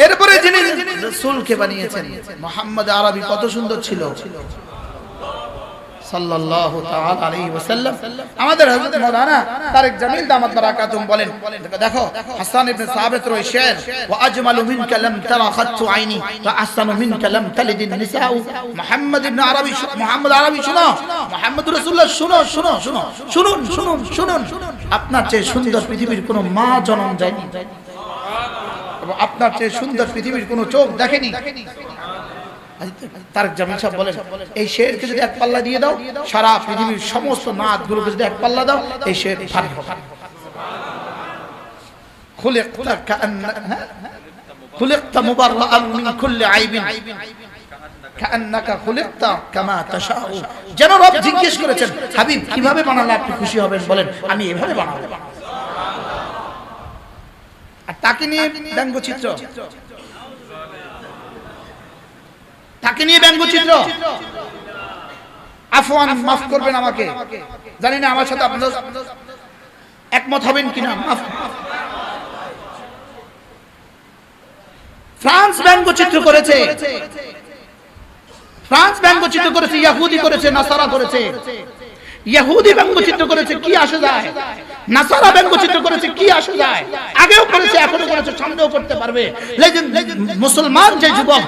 এরপরে যিনি রাসূলকে বানিয়েছেন মুহাম্মদ আরবি কত সুন্দর ছিল সাল্লাল্লাহু তাআলা আলাইহি ওয়াসাল্লাম। আমাদের হযরত মাওলানা তারেক জামিল দামাত বারাকাতুম বলেন, দেখো হাসান ইবনে সাবিত রয় শের, ওয়া আজমালু মিনকা লাম তারা খাতু আইনি ওয়া আহসানু মিনকা লাম তালিদিন নিসাউ। মুহাম্মদ ইবনে আরবি, মুহাম্মদ আরবি শুনো, মুহাম্মদুর রাসূলুল্লাহ শুনো শুনো শুনো শুনুন শুনুন শুনুন, আপনার চেয়ে সুন্দর পৃথিবীর কোনো মা জন্ম যায়নি, এবং আপনার চেয়ে সুন্দর পৃথিবীর কোনো চোখ দেখেনি। তারেক জামিল সাহেব বলেন, এই শেরকে যদি এক পাল্লা দিয়ে দাও, সারা পৃথিবীর সমস্ত নাতগুলোকে যদি এক পাল্লা দাও, এই শের ভারী হবে। খুলিকতা কাআন্না খুলিকতা মুবাররাআন মিন কুল্লি আইবিন কাআন্নাকা খুলিকতা কামা তাশাউ। যেন রব জিজ্ঞেস করেছেন, হাবিব কিভাবে বানালে আপনি খুশি হবেন? বলেন, আমি এভাবে বানাবো। আর তাকে নিয়ে ব্যঙ্গচিত্র, তাকে নিয়ে ব্যঙ্গচিত্র। আফওয়ান, মাফ করবেন আমাকে, জানি না আমার সাথে আপনারা একমত হবেন কিনা। ফ্রান্স ব্যঙ্গচিত্র করেছে, ফ্রান্স ব্যঙ্গচিত্র করেছে, ইহুদি করেছে, নাসারা করেছে। ইহুদি ব্যঙ্গচিত্র করেছে, কি আসে যায়? নাসারা ব্যঙ্গচিত্র করেছে, কি আসে যায়? আগেও করেছে, এখনো করেছে, সামনেও করতে পারবে। মুসলমান যে যুবক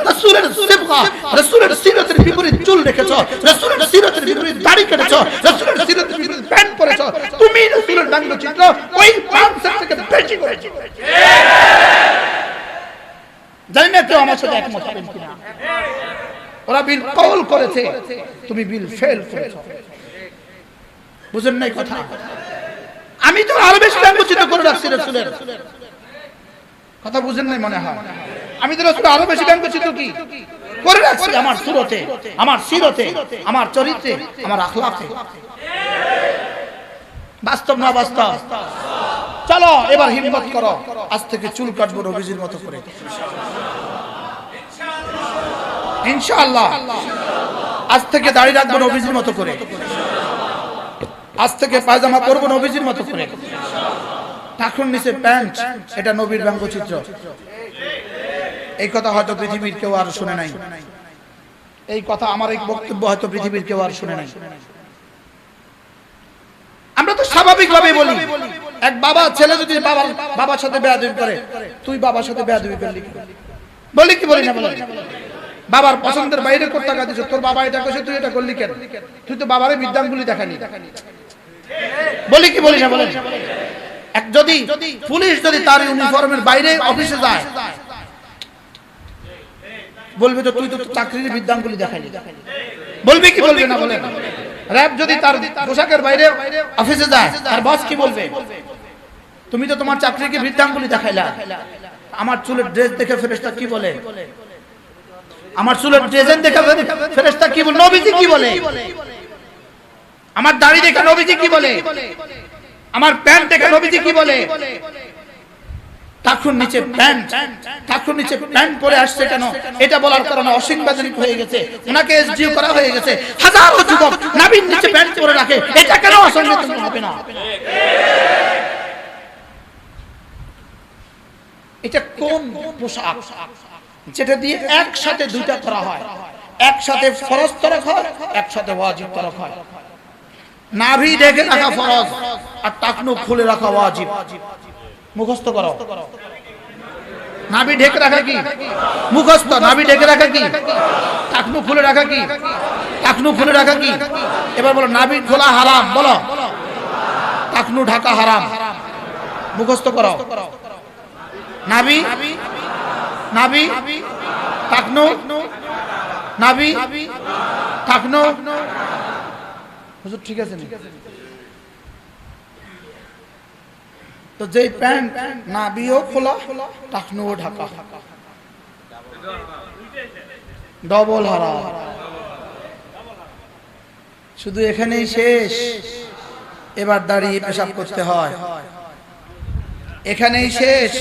রাসূলের সিবগা, রাসূলের সিরাতের বিপরীত চুল রেখেছো, রাসূলের সিরাতের বিপরীত দাড়ি কেটেছো, রাসূলের সিরাতের বিপরীত প্যান্ট পরেছো, তুমি রাসূলের ব্যঙ্গচিত্র ওই ফ্রান্সের থেকে বেশি করেছো। জানি না কেউ আমার সাথে একমত হবেন কিনা। ওরা বিল কওল করেছে, তুমি বিল ফেল করেছো। বুঝেন নাই কথা? আমি তো আরো বেশি ব্যঙ্গচিত্র করে রাখছি রাসূলের কথা, বুঝেন নাই মনে হয়। আমি তো রাসূলের আরো বেশি ব্যঙ্গচিত্র কি করে রাখছি, আমার সুরতে, আমার সিরতে, আমার চরিত্রে, আমার আখলাকে। বাস্তব না বাস্তব? চলো এবার হিম্মত করো, আজ থেকে চুল কাটবো নবীজির মতো করে, ইনশাআল্লাহ। আজ থেকে দাড়ি রাখবো নবীজির মতো করে, আজ থেকে পায়জামা পরবো নবীজির মতো করে, টাকুর নিচে প্যান্ট, এটা নবীর ব্যঙ্গচিত্র। এই কথা হয়তো পৃথিবীর কেউ আর শুনে নাই, এই কথা আমার এই বক্তব্য হয়তো পৃথিবীর কেউ আর শুনে নাই। আমরা তো স্বাভাবিকভাবে বলি, এক বাবা ছেলে যদি বাবার সাথে বেয়াদবি করে, তুই বাবার সাথে বেয়াদবি করলি, বলি কি বলি না? বলি বাবার পছন্দের বাইরে করতে গেছিস, তোর বাবা এটা করেছে, তুই এটা করলি কেন? তুই তো বাবারে বিদ্যাঙ্গুলি দেখালি, বলি কি বলি না? বলেন, এক যদি পুলিশ যদি তার ইউনিফর্মের বাইরে অফিসে যায়, বলবে তো তুই তো চাকরির বিদ্যাঙ্গুলি দেখালি, বলবি কি বলবি না? বলেন, র‍্যাব যদি তার পোশাকের বাইরে অফিসে যায়, তার বস কি বলবে? তুমি তো তোমার চাকরিকে বিদ্যাঙ্গুলি দেখাইলা। আমার চুলের ড্রেস দেখে ফেরেশতা কি বলে? আমার চুলের ডিজাইন দেখে ফেরেশতা কি বলে? নবীজি কি বলে? আমার দাড়ি দেখে নবীজি কি বলে? আমার প্যান্ট দেখে নবীজি কি বলে? টাকুর নিচে প্যান্ট, টাকুর নিচে প্যান্ট পরে আসছে কেন? এটা বলার কারণে অসাংবিধানিক হয়ে গেছে, ওনাকে এসডিও করা হয়ে গেছে। হাজারো যুবক নবীর নিচে প্যান্ট পরে রাখে, এটা কেন অসাংবিধানিক হবে না? এটা কোন পোশাক যেটা দিয়ে একসাথে দুইটা করা হয়? একসাথে ফরজ তরক হয়, একসাথে ওয়াজিব তরক হয়। নাভি ঢেকে রাখা ফরজ আর টাকনু খুলে রাখা ওয়াজিব। মুখস্থ করো, নাভি ঢেকে রাখা কি? মুখস্থ। নাভি ঢেকে রাখা কি? টাকনু খুলে রাখা কি? টাকনু খুলে রাখা কি? এবার বলো, নাভি খোলা হারাম, বলো। টাকনু ঢাকা হারাম। মুখস্থ করো, নাভি, নাভি, টাকনু, নাভি, টাকনু। হুজুর ঠিক আছে নি? তো যেই প্যান্ট নাভিও খোলা, টাকনুও ঢাকা, ডবল হারাম। শুধু এখানেই শেষ? এবার দাঁড়িয়ে পেশাব করতে হয়, এখানেই শেষ?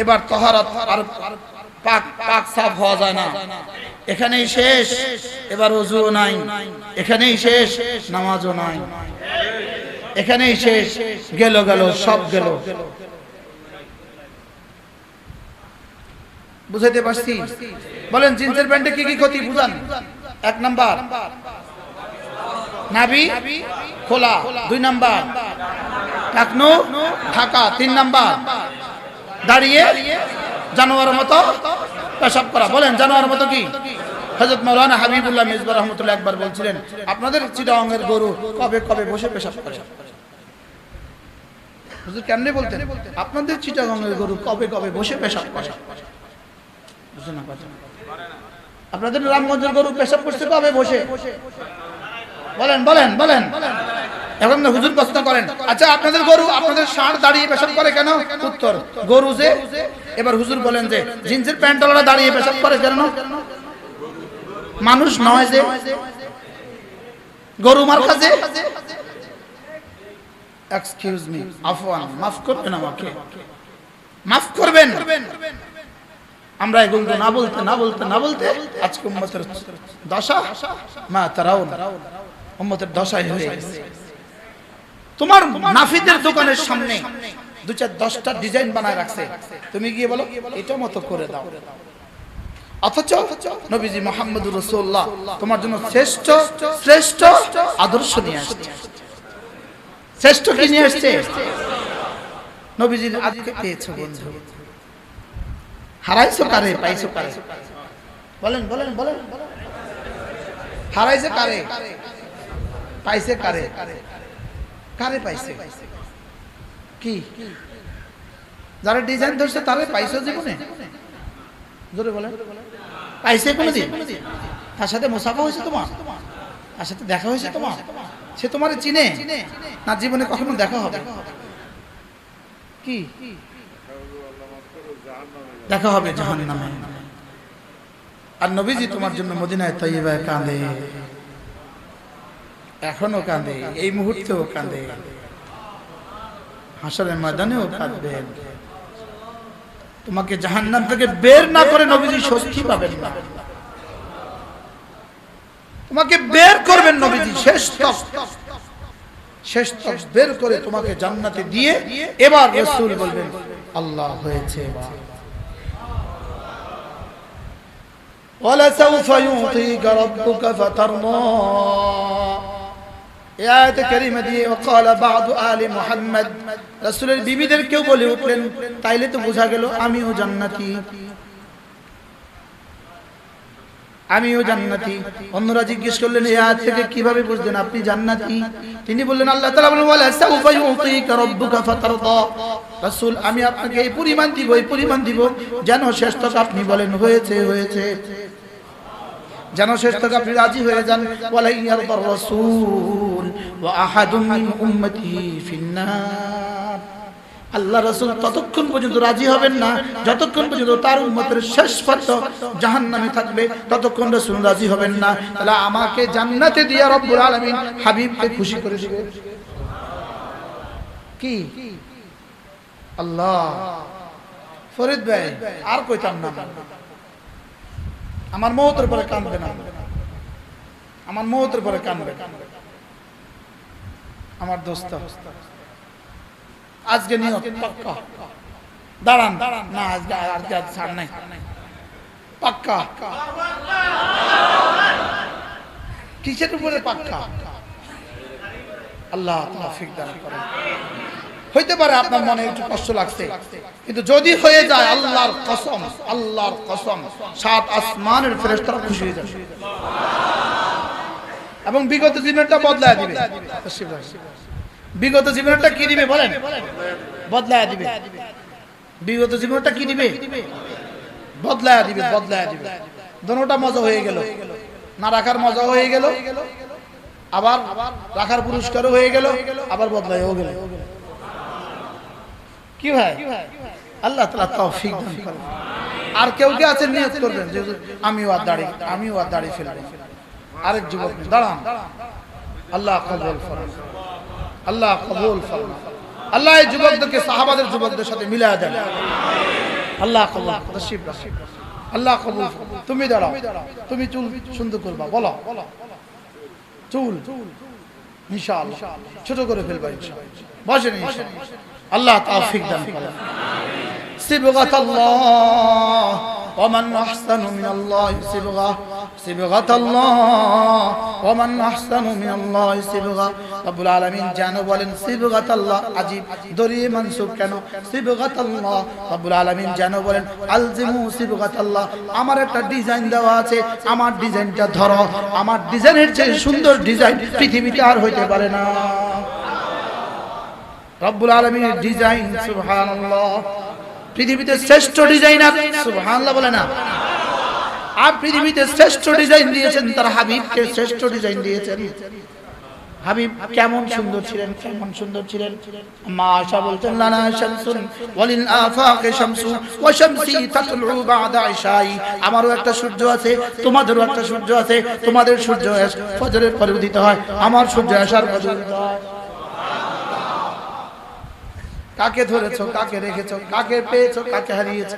এবার তাহারাত আর পাক সাফ হওয়া যায় না, এখানেই শেষ? এবার ওযুও নাই, এখানেই শেষ? নামাজও নাই, এখানেই শেষ? গেল গেল, সব গেল। বুঝাইতে পারছি? বলেন জিন্সের প্যান্টে কি কি ক্ষতি বুঝান। 1 নাম্বার নাভি খোলা, 2 নাম্বার টাকনু ঢাকা, 3 নাম্বার দাঁড়িয়ে জানোয়ারের মতো পেশাব করা। বলেন জানোয়ারের মতো কি? হযরত মাওলানা হাবিবুল্লাহ মিজবা রাহমাতুল্লাহ একবার বলছিলেন, আপনাদের চিটাগাংয়ের গরু কবে কবে বসে পেশাব করে? হুজুর কেমনে বলতেন? আপনাদের চিটাগাংয়ের গরু কবে কবে বসে পেশাব করে? বুঝুন না কথা। আপনাদের রামগঞ্জের গরু পেশাব করছে কবে বসে? বলেন বলেন বলেন। এখন হুজুর প্রশ্ন করেন, আচ্ছা আপনাদের গরু আপনাদের ষাঁড় দাঁড়িয়ে পেশাব করে কেন? উত্তর, গরু যে। এবার হুজুর বলেন যে জিন্সের প্যান্টওয়ালা দাঁড়িয়ে পেশাব করে কেন? মানুষ নয় যে, গরু মার্কা যে। এক্সকিউজ মি, আফওয়ান, মাফ করবেন আমাকে, মাফ করবেন। আমরা এগুলো না বলতে না বলতে না বলতে আজকে উম্মতের দশা মা তারাউন, উম্মতের দশাই হয়ে গেছে। তোমার নাফিদের দোকানের সামনে 2-4-10টা ডিজাইন বানায় রাখছে, তুমি গিয়ে বলো এটা মতো করে দাও। অথচ নবীজি মুহাম্মদুর রাসূলুল্লাহ তোমার জন্য শ্রেষ্ঠ শ্রেষ্ঠ আদর্শ নিয়ে আসছে। শ্রেষ্ঠ কি নিয়ে আসছে? নবীজির আজকে পেয়েছো বন্ধু, হারাইছো কারে পাইছো কারে? বলেন বলেন বলেন। হারাইছে কারে পাইছে কারে? কারে পাইছে? কি যারা ডিজাইন ধরছে তারে পাইছো জীবনে? জোরে বলেন। পাইছে কোনদিন? তার সাথে মুসাফা হয়েছে তোমার? তার সাথে দেখা হয়েছে তোমার? সে তোমারে চিনে না? জীবনে কখনো দেখা হবে? কি দেখা হবে? জাহান্নামে। আর নবীজি তোমার জন্য মদিনায় তয়্যিবায় কাঁদে, এখনো কাঁদে, এই মুহূর্তেও কাঁদে, হাসরের ময়দানেও কাঁদবেন। তোমাকে জাহান্নাম থেকে বের না করে নবীজি স্বস্তি পাবেন না। তোমাকে বের করবেন নবীজি, শেষ তক বের করে তোমাকে জান্নাতে দিয়ে এবার রাসূল বলবেন আল্লাহ হয়েছে। وَلَسَوْفَ يُعْطِيكَ رَبُّكَ فَتَرْضَى। এই আয়াতে কারিমা দিয়ে وقال بعض آل محمد, রাসূলের বিবিদের কেউ বলে উঠলেন তাইলে তো বোঝা গেল আমিও জান্নাতি, আমিও জান্নাতি। অন্যরা জিজ্ঞেস করলেন এই আয়াত থেকে কিভাবে বুঝলেন আপনি জান্নাতি? তিনি বললেন আল্লাহ তাআলা বলেন وَلَسَوْفَ يُعْطِيكَ رَبُّكَ فَتَرْضَى। রাসূল আমি আপনাকে এই পরিমাণ দিব, এই পরিমাণ দিব যেন শেষ তক আপনি বলেন হয়েছে হয়েছে, যেন শেষ তক আপনি রাজি হয়ে যান। ওয়ালা ইয়ারদার রাসূল ওয়া আহাদুম মিন উম্মতি ফিন্নার। আল্লাহ রাসূল ততক্ষণ পর্যন্ত রাজি হবেন না যতক্ষণ পর্যন্ত তার উম্মতের শেষ প্রান্ত জাহান্নামে থাকবে, ততক্ষণ রাসূল রাজি হবেন না। তাহলে আমাকে জান্নাতে দিয়ে রব্বুল আলামিন হাবিবকে খুশি করে দিবে। কি আল্লাহ! ফরিদ ভাই আর কইতাম না, আমার মওতের পরে কাঁদবে না, আমার মওতের পরে কাঁদবে আমার দোস্ত। আজকে নিয়ত পাক্কা, দাঁড়ান না, আজকে ছাড় নাই, পাক্কা। কিসের উপরে পাক্কা? আল্লাহ তৌফিক দান করেন। হইতে পারে আপনার মনে একটু কষ্ট লাগছে, কিন্তু যদি হয়ে যায় আল্লাহর কসম, আল্লাহর কসম 7 আসমানের ফেরেশতারা খুশি হয়ে যাবে এবং বিগত জীবনটা বদলায় দিবে। বিগত জীবনটা কি দিবে বলেন? বদলায় দিবে। বিগত জীবনটা কি দিবে? বদলায় দিবে, বদলায় দিবে। দোনোটা মজা হয়ে গেল, না রাখার মজা হয়ে গেল, আবার রাখার পুরস্কারও হয়ে গেল, আবার বদলায়ও গেল। কি ভাই? আল্লাহ তাআলা তৌফিক দান করেন। আর কেউ কে আছে নিয়ত করবেন যে আমিও আর দাড়ি ফেলবো। আরেক যুবক দাঁড়ান, আল্লাহ কবুল ফরমান, আল্লাহ কবুল ফরমান। আল্লাহ এই যুবকদেরকে সাহাবাদের যুবকদের সাথে মিলায়া দেন। আল্লাহ কবুল নসিব রাখেন। আল্লাহ কবুল। তুমি দাঁড়াও, তুমি চুল সুন্দর করবা, বলো চুল ইনশাআল্লাহ ছোট করে ফেলবা ইনশাআল্লাহ। বসেন ইনশাআল্লাহ। আল্লাহ তৌফিক দান করেন। সিবগাতাল্লাহ ওয়া মান আহসানু মিনাল্লাহি সিবগা সিবগাতাল্লাহ ওয়া মান আহসানু মিনাল্লাহি সিবগা রব্বুল আলামিন জানো বলেন সিবগাতাল্লাহ আজীব দরিয়ে মানসুব কেন সিবগাতাল্লাহ রব্বুল আলামিন জানো বলেন আলজিমু সিবগাতাল্লাহ আমার একটা ডিজাইন দেওয়া আছে আমার ডিজাইনটা ধরো আমার ডিজাইনের চেয়ে সুন্দর ডিজাইন পৃথিবীতে আর হইতে পারে না রব্বুল আলামিনের ডিজাইন সুবহানাল্লাহ পৃথিবীতে শ্রেষ্ঠ ডিজাইনার সুবহানাল্লাহ বলে না আর পৃথিবীতে শ্রেষ্ঠ ডিজাইন দিয়েছেন তার হাবিবকে শ্রেষ্ঠ ডিজাইন দিয়েছেন হাবিব কেমন সুন্দর ছিলেন কেমন সুন্দর ছিলেন মা আয়েশা বলতেন লানা শামসুন ওয়ালিল আফাকে শামসু ওয়া শামসি তাতলু বাদা ইশাই আমারও একটা সূর্য আছে তোমাদেরও একটা সূর্য আছে তোমাদের সূর্য ফজরের পরে উদিত হয় আমার সূর্য আসার পরে উদিত হয় কাকে ধরেছো কাকে রেখেছো কাকে পেয়েছো কাকে হারিয়েছো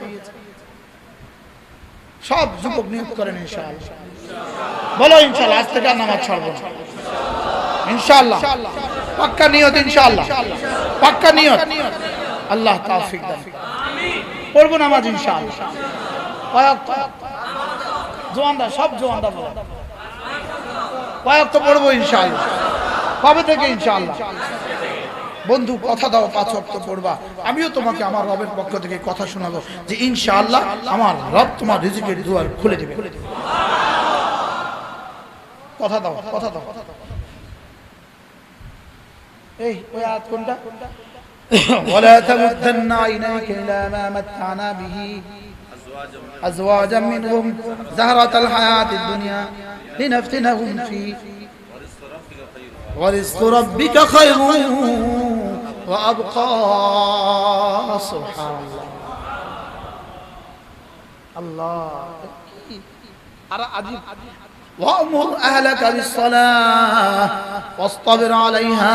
সব যুবক নিয়োগ করেন ইনশাআল্লাহ বলো ইনশাআল্লাহ আজ থেকে নামাজ ছাড়বো না ইনশাআল্লাহ পাক্কা নিয়ত ইনশাআল্লাহ পাক্কা নিয়ত আল্লাহ তৌফিক দান আমিন পড়বো নামাজ ইনশাআল্লাহ কয়েক জোয়ানরা সব জোয়ানরা বলো কয়েক তো পড়বো ইনশাআল্লাহ কবে থেকে ইনশাআল্লাহ বন্ধু কথা দাও 5 ওয়াক্ত পড়বা আমিও তোমাকে আমার রবের পক্ষ থেকে কথা শোনাবো যে ইনশাআল্লাহ আমার রব তোমার রিজিকের দুয়ার খুলে দিবে কথা দাও কথা দাও এই ওই আয়াত কোনটা ওয়ালা তামুদ্দান্না আইনাকা ইলা মা মাতআনা বিহি আজওয়াজাম মিনহুম যাহরাতাল হায়াতিদ দুনিয়া লিনাফতিনাহুম ফি ورزق ربك خير وأبقى سبحان الله الله أرى عجيب وأمر أهلك بالصلاة واصطبر عليها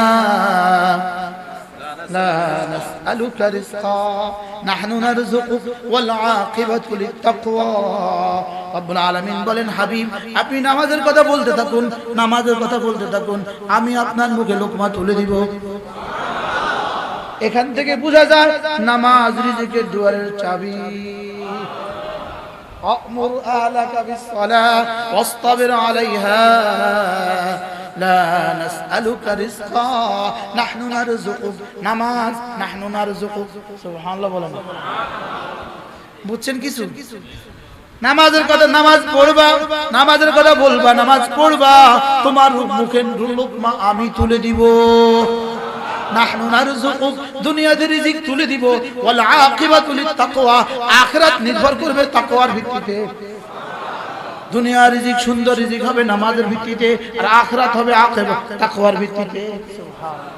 لا نسألك رزقا نحن نرزقك والعاقبة للتقوى রব্বুল আলামিন বলেন হাবিব আপনি নামাজের কথা বলতে থাকুন নামাজের কথা বলতে থাকুন আমি আপনার মুখে লোকমা তুলে দিব এখান থেকে বোঝা যায় নামাজ রিজিকের দুয়ারের চাবি أأمر أهلك بالصلاة واصطبر عليها لا نسألك رزقا نحن نرزقك نماز نحن نرزقك سبحان الله বলেন বুঝছেন কিছু নামাজের কথা নামাজ পড়বা নামাজের কথা বলবা নামাজ পড়বা তোমার মুখে লোকমা আমি তুলে দিব নাহনু নারযুকুক দুনিয়াতে রিজিক তুলে দিব ওয়াল আকিবাতু লিত্তাকওয়া আখিরাত নির্ভর করবে তাকওয়ার ভিত্তিতে দুনিয়ার রিজিক সুন্দর রিজিক হবে নামাজের ভিত্তিতে আর আখিরাত হবে আকিবাত তাকওয়ার ভিত্তিতে সুবহানাল্লাহ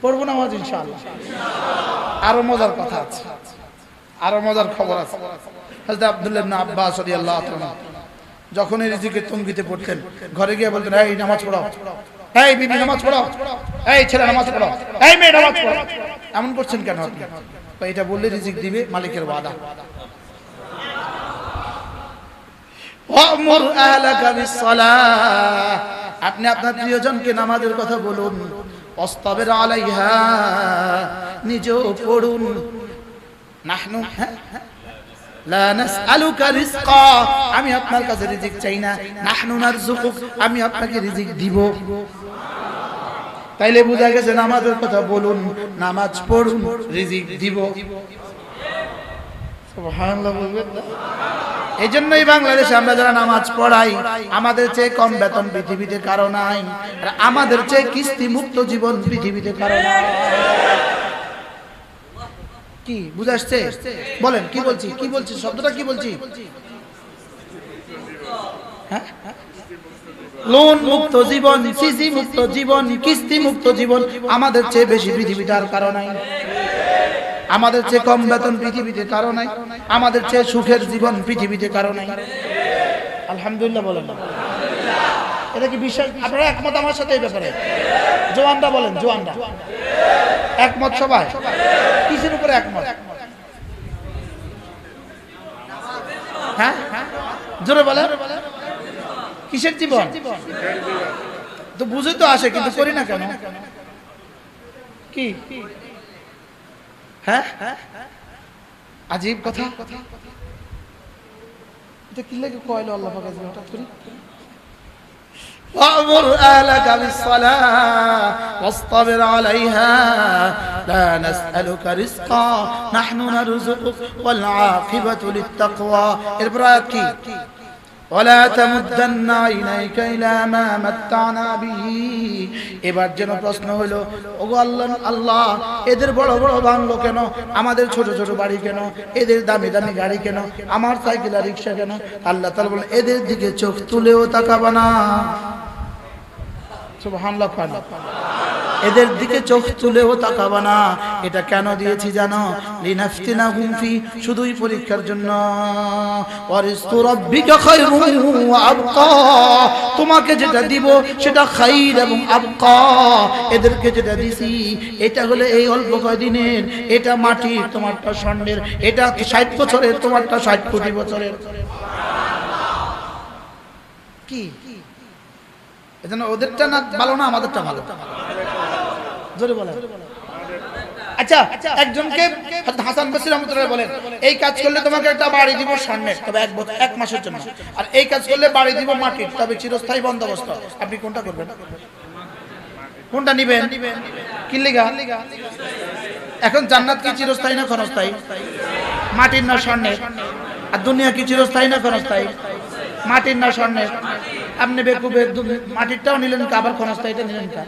পড়ব নামাজ ইনশাআল্লাহ আরো মজার কথা আছে আরো মজার খবর আছে হযরত আব্দুল্লাহ ইবনে আব্বাস রাদিয়াল্লাহু তাআলা যখন এই রিজিকের তঙ্গিতে পড়তেন ঘরে গিয়ে বলতেন এই নামাজ পড়াও এই বিবি নামাজ পড়াও এই ছেলে নামাজ পড়াও এই মেয়ে নামাজ পড়াও এমন করছেন কেন আপনি তো এটা বললে রিজিক দিবে মালিকের ওয়াদা ওয়ামুর আহলাকা বিসসালাহ আপনি আপনার প্রিয়জনকে নামাজের কথা বলুন ওয়াসতাবির আলাইহা নিজেও পড়ুন নাহনু লা নাসআলুকা রিজকা আমি আপনার কাছে রিজিক চাই না নাহনু নারযুকুক আমি আপনাকে রিজিক দিব তাইলে বোঝা গেছে নামাজের কথা বলুন নামাজ পড়ুন রিজিক দিব সুবহানাল্লাহ বলবেন না এইজন্যই বাংলাদেশে আমরা যারা নামাজ পড়াই আমাদের চেয়ে কম বেতন পৃথিবীতে কারো নাই আর আমাদের চেয়ে কিস্তি মুক্ত জীবন পৃথিবীতে কারো নাই কি বুঝাচ্ছে বলেন কি বলছি শব্দটা কি বলছি হ্যাঁ লোন মুক্ত জীবন সিসি মুক্ত জীবন কিস্তি মুক্ত জীবন আমাদের চেয়ে বেশি পৃথিবীতে আর কারো নাই আমাদের চেয়ে কম বেতন পৃথিবীতে কারো নাই আমাদের চেয়ে সুখের জীবন পৃথিবীতে কারো নাই আলহামদুলিল্লাহ বলেন এটা কি বিশ্বাস আপনারা একমত আমার সাথে এই ব্যাপারে জওয়ানরা বলেন জওয়ানরা একমত সবাই কিসের উপরে একমত হ্যাঁ জোরে বলেন কিসের জীবন তো বুঝে তো আসে কিন্তু করি না কেন কি হ্যাঁ আজীব কথা এটা কি লাগে কইলো আল্লাহ পাক আজকে হঠাৎ করে وأمر أهلك بالصلاة واصطبر عليها لا نسألك رزقا نحن نرزقك والعاقبة للتقوى البراءة كي ولا تمدن عينيك إلى ما متعنا به এবার যেন প্রশ্ন হলো ওগো আল্লাহ আল্লাহ এদের বড় বড় বাংলো কেন আমাদের ছোট ছোট বাড়ি কেন এদের দামি দামি গাড়ি কেন আমার সাইকেল আর রিকশা কেন আল্লাহ তাআলা বলেন এদের দিকে চোখ তুলেও তাকাবা না সুবহানাল্লাহ এদের দিকে চোখ তুলেও তাকাবা না এটা কেন দিয়েছি জানো লিনাফতিনাহুম ফি শুধুই পরীক্ষার জন্য ওয়ারিজকু রাব্বিকা খায়রুন ওয়া আবকা তোমাকে যেটা দিব সেটা খাইর এবং আবকা এদেরকে যেটা দিছি এটা হলো এই অল্প কয়দিনের এটা মাটি তোমারটা স্বর্ণের এটা 60 বছরের তোমারটা 60 কোটি বছরের কি এজন্য ওদেরটা না ভালো না আমাদেরটা ভালো জোরে বলেন আচ্ছা একজনকে হাসান বসরি রাহমাতুল্লাহ বলেন এই কাজ করলে তোমাকে একটা বাড়ি দিব স্বর্ণের তবে এক মাসের জন্য আর এই কাজ করলে বাড়ি দিব মাটির তবে চিরস্থায়ী বন্দোবস্ত আপনি কোনটা করবেন কোনটা নেবেন কি লাগা এখন জান্নাত কি চিরস্থায়ী না ক্ষণস্থায়ী মাটির না স্বর্ণের আর দুনিয়া কি চিরস্থায়ী না ক্ষণস্থায়ী মাটির না স্বর্ণের আপনি বেকুবে মাটিরটাও নিলেন কা আবার ক্ষণস্থায়ীটা নিলেন কা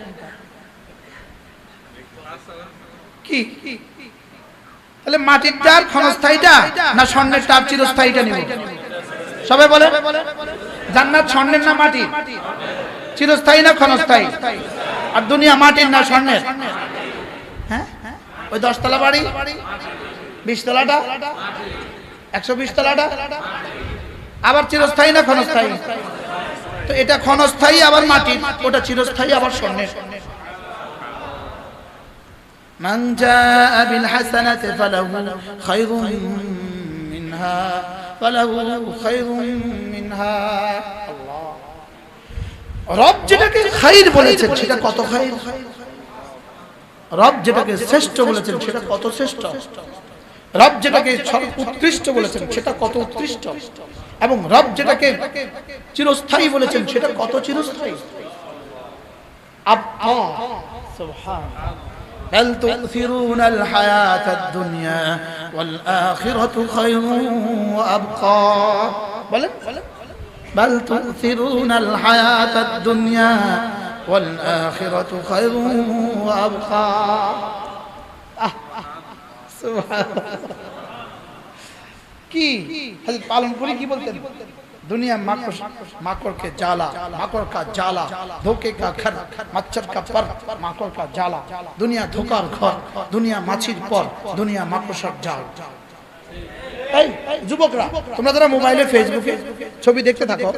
কি তাহলে মাটিরটার ক্ষণস্থায়ীটা না স্বর্ণের টাপ চিরস্থায়ীটা নিব সবাই বলে জান্নাত স্বর্ণের না মাটি চিরস্থায়ী না ক্ষণস্থায়ী আর দুনিয়া মাটির না স্বর্ণের হ্যাঁ ওই 10 তলা বাড়ি 20 তলাটা 120 তলাটা আবার চিরস্থায়ী না ক্ষণস্থায়ী তো এটা ক্ষণস্থায়ী আবার মাটি ওটা চিরস্থায়ী আবার স্বর্ণের মান জাআ বিল হাসানাতি ফালাহু খায়রুম মিনহা আল্লাহ রব যেটাকে খাইর বলেছেন সেটা কত খাইর রব যেটাকে শ্রেষ্ঠ বলেছেন সেটা কত শ্রেষ্ঠ রব যেটাকে উৎকৃষ্ট বলেছেন সেটা কত উৎকৃষ্ট এবং রব যেটাকে চিরস্থায়ী বলেছেন সেটা কত চিরস্থায়ী আব্বা সুবহানাল্লাহ بل تؤثرون الحياة الدنيا والآخرة خير وأبقى بل تؤثرون الحياة الدنيا والآخرة خير وأبقى سبحان الله কি হযরত পালনপুরি কি বলতেন दुनिया माकड़ के जाला माकड़ का जाला धोखे का घर मच्छर का पर माकड़ का जाला दुनिया धोकार घर दुनिया माछिर पर दुनिया माकड़सार जाल এই যুবকরা তোমরা যারা মোবাইলে ফেসবুকে ছবি দেখতে থাকো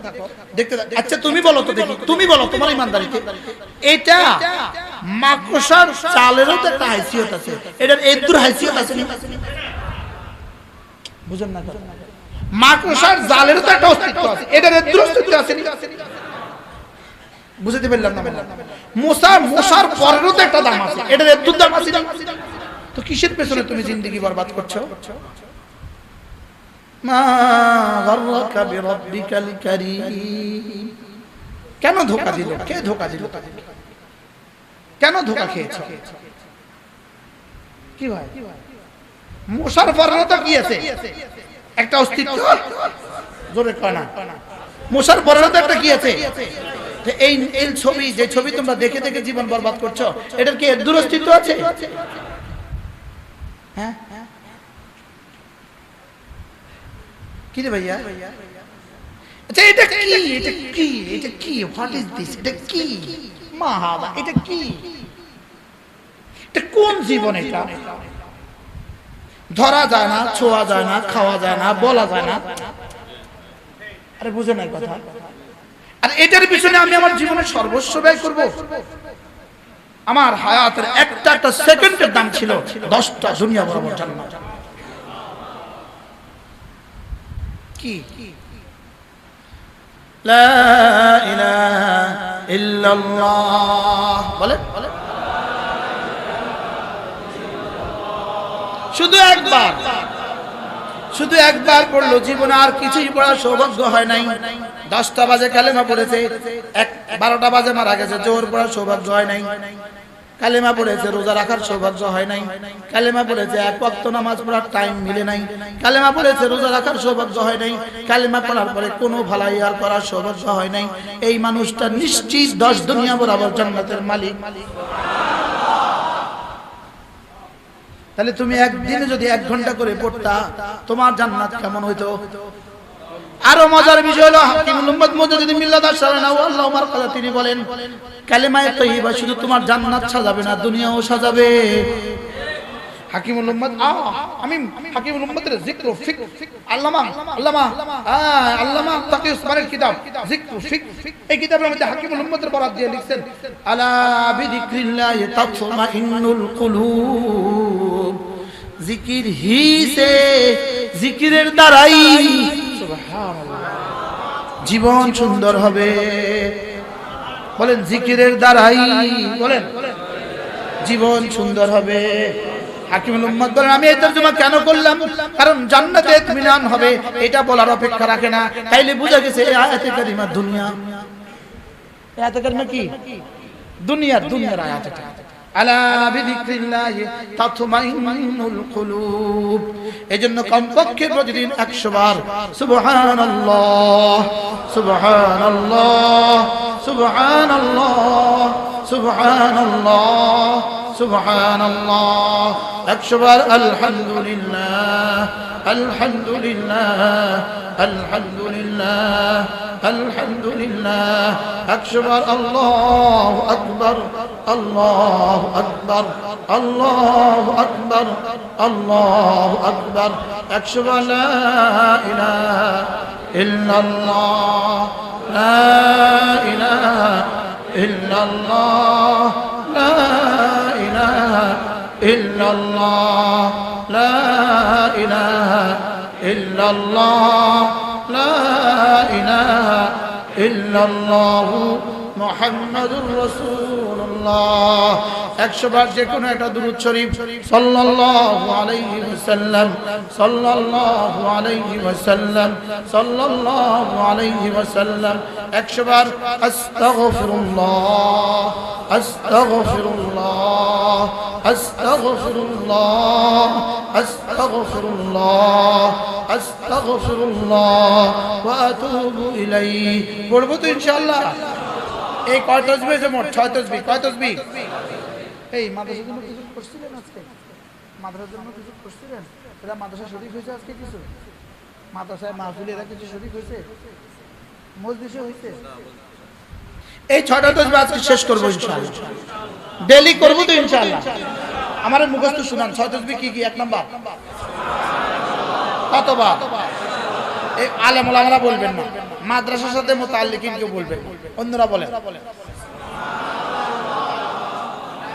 আচ্ছা তুমি বলো তো দেখি তুমি বলো তোমার ইমানদারিতে এটা মাকড়সার চালেরও তো একটা হাইসিয়ত আছে এটার এদুর হাইসিয়ত আছে না বুঝেন না মাকড়সার জালের তো একটা অস্তিত্ব আছে এটার এদুর অস্তিত্ব আছে না বুঝতে পারলাম না মশার পরেরও তো একটা দাম আছে এটার এদুর দাম আছে না তো কিসের পেছনে তুমি জিন্দেগি বরবাদ করছো মা গররাকা বিরাব্বিকাল কারীম কেন ধোঁকা দিল কে ধোঁকা দিল কেন ধোঁকা খেয়েছো কি ভাই মশার পরেরও তো কি আছে একটা অস্তিত্ব জোরে কয় না মশার পরেরও তো একটা কি আছে এই এই ছবি যে ছবি তোমরা দেখে দেখে জীবন বরবাদ করছো এটার কি এদুর অস্তিত্ব আছে হ্যাঁ কি রে ভাইয়া আচ্ছা এটা কি এটা কি এটা কি হোয়াট ইজ দিস এটা কি মাহাবা এটা কি এটা কোন জীবন এটা ধরা যায় না ছোঁয়া যায় না খাওয়া যায় না বলা যায় না আরে বুঝো না কথা আর এটার পিছনে আমি আমার জীবনের সর্বস্ব ব্যয় করব আমার হায়াতের একটা একটা সেকেন্ডের দাম ছিল 10টা দুনিয়া বরাবর জান্নাত কি লা ইলাহা ইল্লাল্লাহ বলে শুধু একবার শুধু একবার পড়লো, জীবনে আর কিছুই পড়ার সৌভাগ্য হয় নাই। 10টা বাজে কালেমা পড়েছে, 12টা বাজে মারা গেছে, জোহর পড়ার সৌভাগ্য হয় নাই। কালেমা পড়েছে, রোজা রাখার সৌভাগ্য হয় নাই। কালেমা পড়েছে, এক ওয়াক্ত নামাজ পড়ার টাইম মিলে নাই। কালেমা পড়েছে, রোজা রাখার সৌভাগ্য হয় নাই। কালেমা পড়ার পরে কোনো ভালাই আর করার সৌভাগ্য হয় নাই। এই মানুষটা নিশ্চিত 10 দুনিয়া বরাবর জান্নাতের মালিক। তাহলে তুমি একদিনে যদি 1 ঘন্টা করে পড়তা, তোমার জান্নাত কেমন হইতো? আরো মজার বিষয় হলো হাকিমুল উম্মত মুজাদ্দিদ মিল্লাত আশ-শারানাহু আল্লাহু মারকাদা, তিনি বলেন কালেমায়ে তাইয়্যিবা শুধু তোমার জান্নাত সাজাবে না, দুনিয়াও সাজাবে। হাকিমুল উম্মত আমি হাকিমুল উম্মতের যিকর ফিক আল্লামা তাকি উসমানের কিতাব যিকর ফিক, এই কিতাবের মধ্যে হাকিমুল উম্মতের বরাত দিয়ে লিখছেন আলা বিযিকরিল্লাহি তাতমাইন্নুল কুলুব, জিকির হি সে, জিকিরের দ্বারাই সুবহানাল্লাহ জীবন সুন্দর হবে। বলেন জিকিরের দ্বারাই, বলেন জীবন সুন্দর হবে। হাকিমুল উম্মত বলেন আমি এই তরজমা কেন করলাম, কারণ জান্নাতে ইতমিনান হবে এটা বলার অপেক্ষা রাখে না। তাইলে বোঝা গেছে এই আয়াতে কারিমা দুনিয়া, এই আয়াতে কারিমা কি দুনিয়ার আয়াত। এটা আলা বিযিকরিল্লাহি তাতমাইন্নুল কুলুব, এজন্য কমপক্ষে প্রতিদিন 100 বার সুবহানাল্লাহ সুবহানাল্লাহ সুবহানাল্লাহ সুবহানাল্লাহ সুবহানাল্লাহ, 100 বার আলহামদুলিল্লাহ আলহামদুলিল্লাহ আলহামদুলিল্লাহ আলহামদুলিল্লাহ, 100 বার আল্লাহু আকবার আল্লাহু আকবার আল্লাহু আকবার আল্লাহু আকবার, 100 বার লা ইলাহা ইল্লাল্লাহ লা ইলাহা ইল্লাল্লাহ লা ইলাহা ইল্লাল্লাহ লা ইলাহা ইল্লাল্লাহ লা ইলাহা ইল্লাল্লাহু মুহাম্মাদুর রাসূলুল্লাহ। 100 বার যে কোনো একটা দুরূদ শরীফ সাল্লাল্লাহু আলাইহি ওয়াসাল্লাম সাল্লাল্লাহু আলাইহি ওয়াসাল্লাম সাল্লাল্লাহু আলাইহি ওয়াসাল্লাম, 100 বার আস্তাগফিরুল্লাহ আস্তাগফিরুল্লাহ আস্তাগফিরুল্লাহ আস্তাগফিরুল্লাহ আস্তাগফিরুল্লাহ ওয়া আতুবু ইলাইহি। পড়বো তো ইনশাআল্লাহ। এই কয় তাসবিহ আছে মোট? 6 তাসবিহ। কয় তাসবিহ? এই মাদ্রাসার জন্য কিছু করছিলেন আজকে? মাদ্রাসার জন্য কিছু করছিলেন? এরা মাদ্রাসা শরীফ হয়েছে আজকে? কিছু মাদ্রাসায় মাহফিলে এরা কিছু শরীফ হয়েছে? মজলিসে হয়েছে? এই 6টা তাসবিহ আজকে শেষ করবো ইনশাআল্লাহ। ডেইলি করবো তো ইনশাআল্লাহ। আমার মুখস্থ শুনান 6 তাসবিহ কি কি? 1 নাম্বার কতবার? এই আলেম ওলামারা বলবেন না, মাদ্রাসার সাথে মুতাআল্লিকিন কেউ বলবেন, অন্যরা বলেন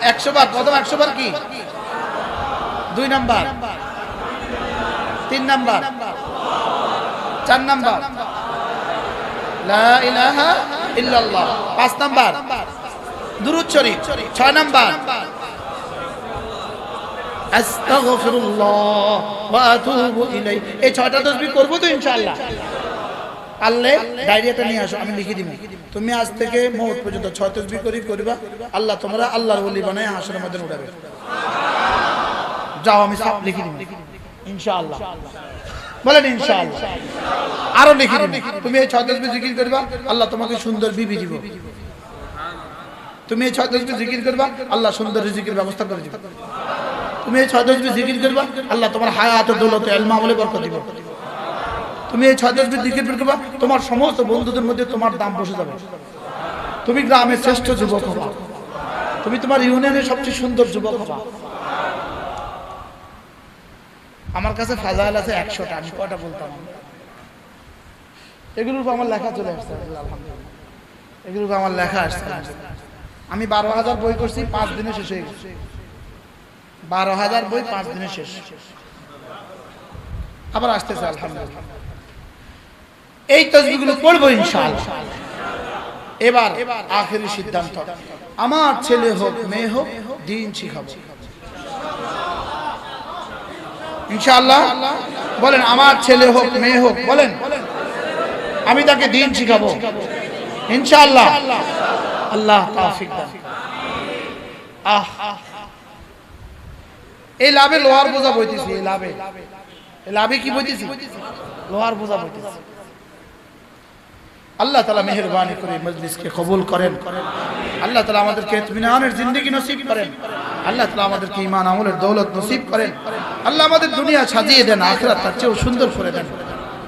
100 বার। প্রথম 100 বার কি? 2 নাম্বার, 3 নাম্বার, 4 নাম্বার লা ইলাহা ইল্লাল্লাহ, 5 নাম্বার দুরূদ শরীফ, 6 নাম্বার আস্তাগফিরুল্লাহ ওয়া আতুবু ইলাইহি। এই 6টা তাসবিহ করব তো ইনশাআল্লাহ। আল্লাহ ডায়রিয়াটা নিয়ে আসো, আমি লিখে দিব। তুমি আজ থেকে মওত পর্যন্ত 6 তাসবিহ করবা। আল্লাহ তোমরা আল্লাহর ওলি বানায় হাসরের মধ্যে উঠাবে। যাও, আমি সব লিখে দিব ইনশাআল্লাহ। বলেন ইনশাআল্লাহ। আরো লিখে দিব। তুমি এই 6 তাসবিহ জিকির করবা, আল্লাহ তোমাকে সুন্দর বিবি দিব। তুমি এই 6 তাসবিহ জিকির করবা, আল্লাহ সুন্দর রিজিকের ব্যবস্থা করে দিবে। তুমি এই 6 তাসবিহ জিকির করবা, আল্লাহ তোমার হায়াত ও দৌলতে ইলম আমলে বরকত দিবে। তুমি এই 6 তাসবিহ জিকির করবা, তোমার সমস্ত বন্ধুদের মধ্যে তোমার দাম বসে যাবে। তুমি গ্রামের শ্রেষ্ঠ যুবক হবা। তুমি তোমার ইউনিয়নের সবচেয়ে সুন্দর যুবক হবা। আমার কাছে ফাজাইল আছে 100টা, আমি কয়টা বলতাম? এগুলোর উপর আমার লেখা চলে আসছে আলহামদুলিল্লাহ। এগুলোর উপর আমার লেখা আসছে। আমি 12,000 বই করছি, 5 দিনে শেষ হয়ে গেছে। 12,000 বই 5 দিনে শেষ। আবার আসতেছে আলহামদুলিল্লাহ। এই তাসবিহগুলো পড়বো ইনশাআল্লাহ। এবার আখেরি সিদ্ধান্ত, আমার ছেলে হোক মেয়ে হোক দ্বীন শিখাবো ইনশাআল্লাহ। বলেন আমার ছেলে হোক মেয়ে হোক, বলেন আমি তাকে দিন শিখাবো ইনশাআল্লাহ। আল্লাহ তৌফিক দান। এই লাভে লোহার বোঝা বইতেছি, এই লাভে কি বইতেছি? লোহার বোঝা বইতেছি। আল্লাহ তাআলা মেহেরবানি করে মজলিসকে কবুল করেন। আল্লাহ তাআলা আমাদেরকে ইতমিনানের জিন্দেগি নসিব করেন। আল্লাহ তাআলা আমাদেরকে ঈমান আমলের দৌলত নসিব করেন। আল্লাহ আমাদের দুনিয়া সাজিয়ে দেন, আখিরাত তার চেয়েও সুন্দর করে দেন।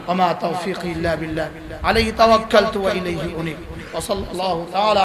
ওয়া মা তাওফীকি ইল্লা বিল্লাহ আলাইহি তাওয়াক্কালতু ওয়া ইলাইহি উনীব। ওয়া সাল্লাল্লাহু তাআলা